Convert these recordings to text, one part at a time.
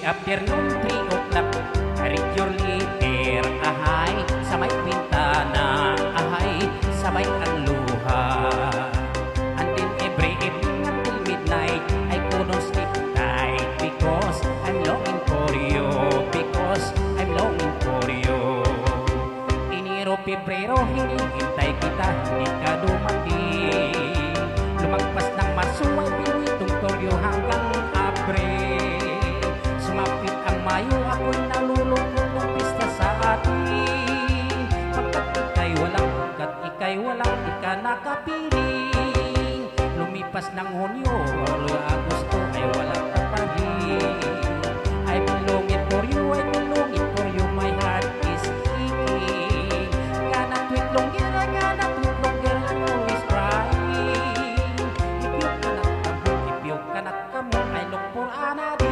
afternoon, 3 o'clock, I read your letter, ahay, sa may bintana, ahay, sabay ang luha. And then every evening until midnight, I couldn't sleep tight because I'm longing for you, because I'm longing for you. Enero, Pebrero, hinihintay kita, hindi ka dumating. Lumagpas ng Marso ay pinitong Toryo hanggang Abril. Sumapit ang Mayo, ako'y nalulungkot ng pista sa atin. Pagkat ika'y walang, di ka nakapiling. Lumipas ng Hunyo, Agosto ay walang kapahin. I belong it for you, I belong it for you, my heart is aching. Gonna tweet longer, I'm always crying. If you cannot come home, I look for another.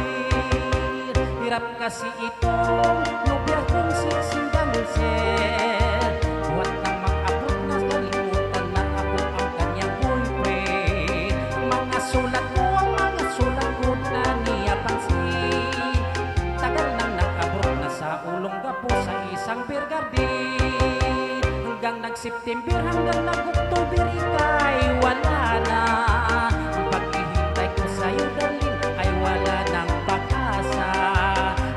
Hirap kasi itong nobya kong siksing damulser. Buhat ng mag-abot na kalimutan na ako ang kanyang boyfriend. Mga sulat ko na niya pansin. Tagal nang nakabot na sa ulong gapo sa isang beer garden. Hanggang nag-September, hanggang nag-October, ika'y wala na. Ang paghihintay ko sa'yo, darling, ay wala ng pag-asa.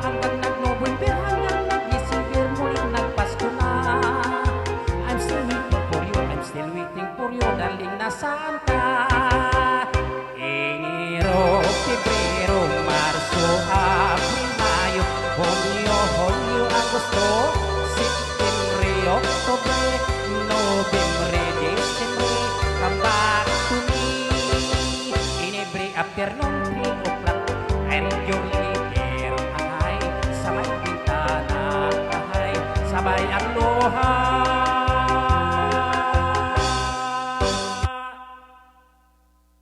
Hanggang nag-November, hanggang nag-December, muling nagpasko na. I'm still waiting for you, darling, nasaan ka? Enero, Pebrero, Marso, Abril, Mayo, Hunyo, Agosto, Septembre, Oktubre, Nobyembre, Disyembre, come back to me. In every afternoon, 3 o'clock, I read your letter, ahay, sa may bintana, ahay, sabay ang